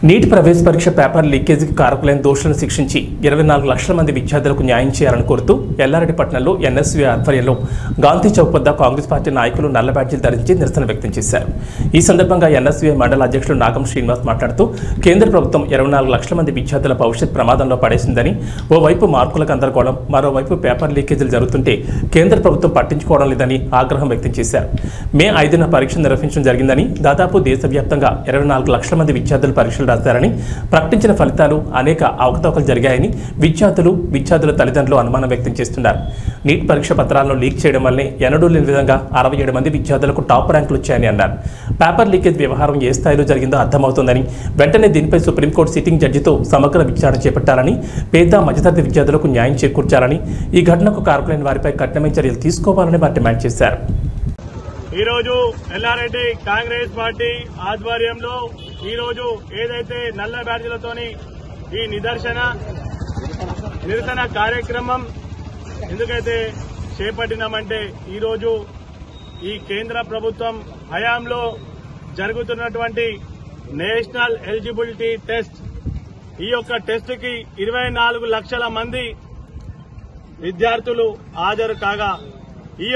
Neat ప్రవేశ పరీక్ష paper లీకేజీకి కారకులైన దోషులను శిక్షించి 24 లక్షల మంది విద్యార్థులకు న్యాయం చేయాలని కోరుతూ ఎల్లారెడ్డిపట్నంలో ఎన్ఎస్యూ ఆధ్వర్యంలో గాంధీ చౌక్ వద్ద కాంగ్రెస్ పార్టీ నాయకులు నల్ల బ్యాడ్జీలు ధరించి నిరసన వ్యక్తం చేశారు. ఈ సందర్భంగా ఎన్ఎస్యూ మండల అధ్యక్షులు నాగం శ్రీనివాస్ మాట్లాడుతూ కేంద్ర ప్రభుత్వం 24 లక్షల మంది విద్యార్థుల భవిష్యత్ ప్రమాదంలో పడేసిందని, ఓవైపు మార్కుల గందరగోళం, మరోవైపు పేపర్ లీకేజీలు జరుగుతుంటే కేంద్ర ప్రభుత్వం పట్టించుకోవడం లేదని ఆగ్రహం వ్యక్తం చేశారు. మే 5న పరీక్ష నిర్వహించడం జరిగిందని, దాదాపు దేశవ్యాప్తంగా 24 లక్షల మంది విద్యార్థులు పరీక్షలు రాశారని, ప్రకటించిన ఫలితాలు అనేక అవకతవకలు జరిగాయని విద్యార్థుల తల్లిదండ్రులు అనుమానం వ్యక్తం చేస్తున్నారు. నీట్ పరీక్ష పత్రాలను లీక్ చేయడం వల్లే ఎన్నడూ లేని విధంగా 67 మంది విద్యార్థులకు టాప్ ర్యాంకులు వచ్చాయని అన్నారు. పేపర్ లీకేజ్ వ్యవహారం ఏ స్థాయిలో జరిగిందో అర్థమవుతోందని, వెంటనే దీనిపై సుప్రీంకోర్టు సిట్టింగ్ జడ్జితో సమగ్ర విచారణ చేపట్టాలని, పేద మధ్యతరగతి విద్యార్థులకు న్యాయం చేకూర్చాలని, ఈ ఘటనకు కారకులైన వారిపై కఠినమైన చర్యలు తీసుకోవాలని వారు డిమాండ్ చేశారు. ఈ రోజు ఎల్లారెడ్డి కాంగ్రెస్ పార్టీ ఆధ్వర్యంలో ఈ రోజు ఏదైతే నల్ల బ్యాడ్జీలతోని ఈ నిరసన కార్యక్రమం ఎందుకైతే చేపట్టినామంటే, ఈ రోజు ఈ కేంద్ర ప్రభుత్వం హయాంలో జరుగుతున్నటువంటి నేషనల్ ఎలిజిబిలిటీ టెస్ట్, ఈ యొక్క టెస్ట్ కి 24 లక్షల మంది విద్యార్థులు హాజరు కాగా, ఈ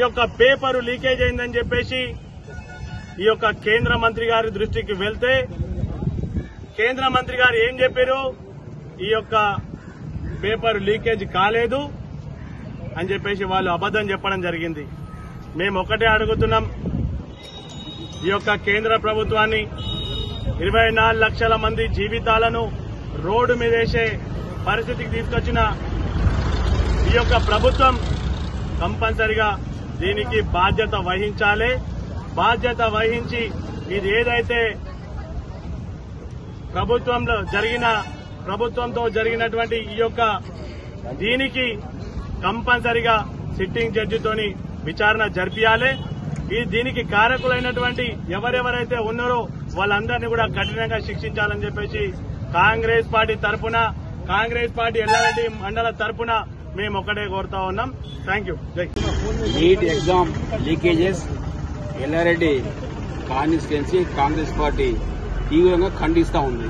యొక్క పేపరు లీకేజ్ అయిందని చెప్పేసి ఈ యొక్క కేంద్ర మంత్రి గారి దృష్టికి వెళ్తే, కేంద్ర మంత్రి గారు ఏం చెప్పారు? ఈ యొక్క పేపర్ లీకేజ్ కాలేదు అని చెప్పేసి వాళ్ళు అబద్దం చెప్పడం జరిగింది. మేము ఒకటే అడుగుతున్నాం, ఈ యొక్క కేంద్ర ప్రభుత్వాన్ని 24 లక్షల మంది జీవితాలను రోడ్డు మీద వేసే పరిస్థితికి తీసుకొచ్చిన ఈ యొక్క ప్రభుత్వం కంపల్సరిగా దీనికి బాధ్యత వహించాలి. బాధ్యత వహించి ఇది ఏదైతే ప్రభుత్వంతో జరిగినటువంటి ఈ యొక్క దీనికి కంపల్సరిగా సిట్టింగ్ జడ్జితోని విచారణ జరిపియాలి. దీనికి కారకులైనటువంటి ఎవరెవరైతే ఉన్నారో వాళ్ళందరినీ కూడా కఠినంగా శిక్షించాలని చెప్పేసి కాంగ్రెస్ పార్టీ ఎల్లారెడ్డి మండల తరపున మేము ఒకటే కోరుతా ఉన్నాం. Thank you. NEET exam leakages Yellareddy constituency Congress party తీవ్రంగా ఖండిస్తా ఉంది.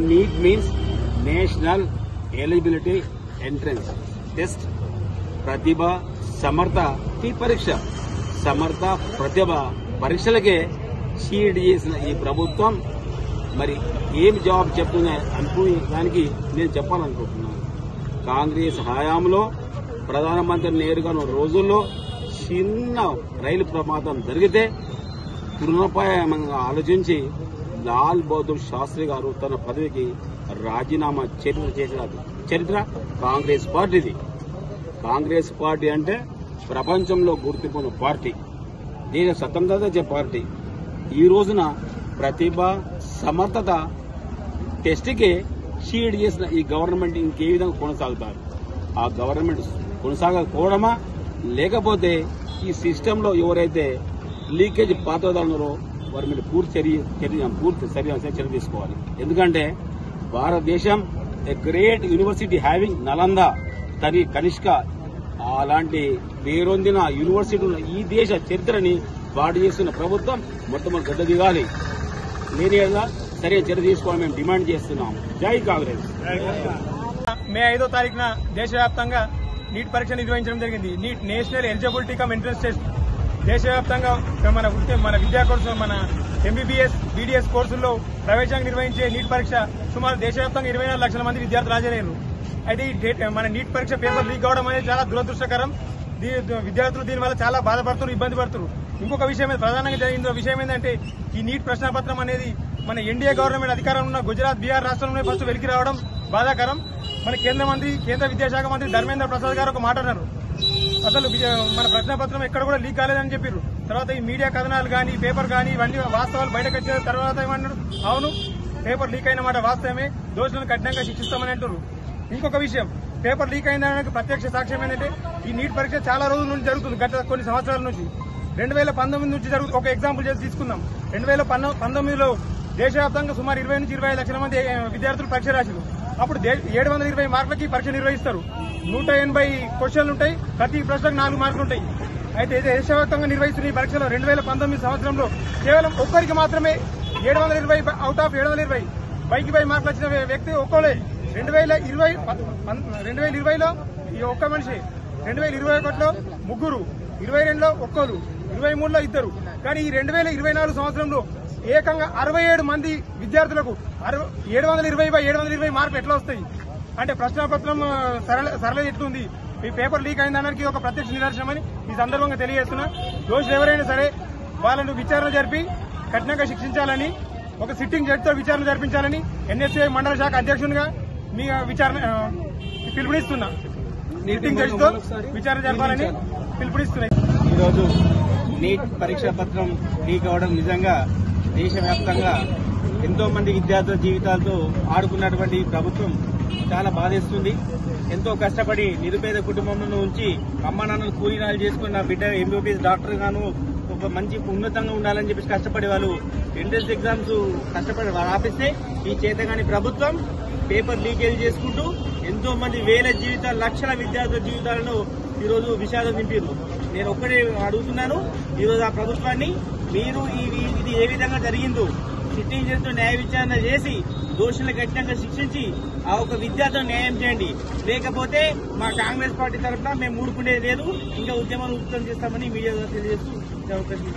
NEET means national eligibility entrance test. ప్రతిభ సమర్థ పరీక్ష, సమర్థ ప్రతిభ పరీక్షలకే షీడ్ చేసిన ఈ ప్రభుత్వం మరి ఏం జవాబు చెప్తున్నా అనుకునే దానికి నేను చెప్పాలనుకుంటున్నాను. కాంగ్రెస్ హయాంలో ప్రధానమంత్రి నేరుగా రోజుల్లో చిన్న రైలు ప్రమాదం జరిగితే తృణప్రాయంగా ఆలోచించి లాల్ బహదూర్ శాస్త్రి గారు తన పదవికి రాజీనామా చేసిన చరిత్ర కాంగ్రెస్ పార్టీది. కాంగ్రెస్ పార్టీ అంటే ప్రపంచంలో గుర్తింపున్న పార్టీ, దేశ స్వతంత్రత ఇచ్చే పార్టీ. ఈ రోజున ప్రతిభ సమర్థత టెస్ట్కే షీడ్ చేసిన ఈ గవర్నమెంట్ ఇంకే విధంగా కొనసాగుతారు? ఆ గవర్నమెంట్ కొనసాగకపోవడమా, లేకపోతే ఈ సిస్టంలో ఎవరైతే లీకేజ్ పాత్రదారున్నారో వారి మీద పూర్తి చర్య తీసుకోవాలి. ఎందుకంటే భారతదేశం a great university having Nalanda, Kanishka అలాంటి పేరొందిన యూనివర్సిటీ ఉన్న ఈ దేశ చరిత్రని పాడు చేస్తున్న ప్రభుత్వం మొట్టమొదటి గడ్డ దిగాలి. లేనిగా సరైన చర్య తీసుకోవాలని మేము డిమాండ్ చేస్తున్నాం. జై కాంగ్రెస్. మే 5వ తారీఖున దేశవ్యాప్తంగా నీట్ పరీక్ష నిర్వహించడం జరిగింది. Neat national eligibility cum entrance test దేశవ్యాప్తంగా మన విద్యా కోర్సు, మన ఎంబీబీఎస్, బీడీఎస్ కోర్సుల్లో ప్రవేశానికి నిర్వహించే నీట్ పరీక్ష సుమారు దేశవ్యాప్తంగా 24 లక్షల మంది విద్యార్థులు హాజరయ్యారు. అయితే మన నీట్ పరీక్ష పేపర్ లీక్ అవడం అనేది చాలా దురదృష్టకరం. విద్యార్థులు దీనివల్ల చాలా బాధపడుతున్నారు, ఇబ్బంది పడుతున్నారు. ఇంకొక విషయం ప్రధానంగా జరిగిన విషయం ఏంటంటే, ఈ నీట్ ప్రశ్నపత్రం అనేది మన ఎన్డీఏ గవర్నమెంట్ అధికారంలో ఉన్న గుజరాత్, బీహార్ రాష్ట్రంలోనే ఫస్ట్ వెలికి రావడం బాధాకరం. మన కేంద్ర విద్యాశాఖ మంత్రి ధర్మేంద్ర ప్రసాద్ గారు ఒక మాట అన్నారు, అసలు మన ప్రశ్నపత్రం ఎక్కడ కూడా లీక్ కాలేదని చెప్పారు. తర్వాత ఈ మీడియా కథనాలు కానీ, పేపర్ కానీ ఇవన్నీ వాస్తవాలు బయటకు వచ్చిన తర్వాత ఏమన్నాడు, అవును పేపర్ లీక్ అయిన మాట వాస్తవమే, దోషులను కఠినంగా శిక్షిస్తామని అంటారు. ఇంకొక విషయం, పేపర్ లీక్ అయిందనడానికి ప్రత్యక్ష సాక్ష్యం ఏంటంటే, ఈ నీట్ పరీక్ష చాలా రోజుల నుంచి జరుగుతుంది, గత కొన్ని సంవత్సరాల నుంచి. 2019 నుంచి జరుగుతుంది. ఒక ఎగ్జాంపుల్ చేసి తీసుకుందాం. 2019లో దేశవ్యాప్తంగా సుమారు 20 నుంచి 25 లక్షల మంది విద్యార్థులు పరీక్ష రాశారు. అప్పుడు 720 మార్కులకి పరీక్ష నిర్వహిస్తారు. 180 క్వశ్చన్లు ఉంటాయి, ప్రతి ప్రశ్నకు 4 మార్కులు ఉంటాయి. అయితే దేశవ్యాప్తంగా నిర్వహిస్తున్న ఈ పరీక్షలో 2019 సంవత్సరంలో కేవలం ఒక్కరికి మాత్రమే 720 అవుట్ ఆఫ్ 720 పైకి పై మార్కులు వచ్చిన వ్యక్తి ఒక్కోలే. 2020లో ఈ ఒక్క మనిషి, 2021లో ముగ్గురు, 22లో ఒక్కరు, 23లో ఇద్దరు. కానీ ఈ 2024 సంవత్సరంలో ఏకంగా 67 మంది విద్యార్థులకు 720/720 మార్కులు ఎట్లా వస్తాయి అంటే ప్రశ్నాపత్రం సరళత ఎట్లుంది, ఈ పేపర్ లీక్ అయిందనడానికి ఒక ప్రత్యక్ష నిదర్శనమని ఈ సందర్భంగా తెలియజేస్తున్నా. దోషులు ఎవరైనా సరే వాళ్ళను విచారణ జరిపి కఠినంగా శిక్షించాలని, ఒక సిట్టింగ్ జడ్జితో విచారణ జరిపించాలని ఎన్ఎస్యుఐ మండల శాఖ అధ్యక్షునిగా మీ విచారణ పిలుపునిస్తున్నా. సిట్టింగ్ జడ్జితో విచారణ జరపాలని పిలుపునిస్తున్నాయి. ఈరోజు నీట్ పరీక్షా పత్రం లీక్ అవడం నిజంగా దేశవ్యాప్తంగా ఎంతో మంది విద్యార్థుల జీవితాలతో ఆడుకున్నటువంటి ప్రభుత్వం చాలా బాధేస్తుంది. ఎంతో కష్టపడి నిరుపేద కుటుంబంలో ఉంచి అమ్మ నాన్నలు కూలీనాలు చేసుకుని నా బిడ్డ ఎంబీబీఎస్ డాక్టర్ గాను ఒక మంచి ఉన్నతంగా ఉండాలని చెప్పేసి కష్టపడి వాళ్ళు ఎంట్రన్స్ ఎగ్జామ్స్ కష్టపడి ఆపిస్తే ఈ చేతగాని ప్రభుత్వం పేపర్ లీకేజ్ చేసుకుంటూ ఎంతో మంది వేల జీవితాలు, లక్షల విద్యార్థుల జీవితాలను ఈరోజు విషాదం నింపారు. నేను ఒక్కడే అడుగుతున్నాను ఈరోజు ఆ ప్రభుత్వాన్ని, మీరు ఇది ఏ విధంగా జరిగిందో సిట్టింగ్ చేస్తూ న్యాయ విచారణ చేసి దోషులను కఠినంగా శిక్షించి ఆ ఒక విద్యార్థులను న్యాయం చేయండి. లేకపోతే మా కాంగ్రెస్ పార్టీ తరఫున మేము ఊరుకునేది లేదు, ఇంకా ఉద్యమాలు ఉధృతం చేస్తామని మీడియా ద్వారా తెలియజేస్తూ అవకాశం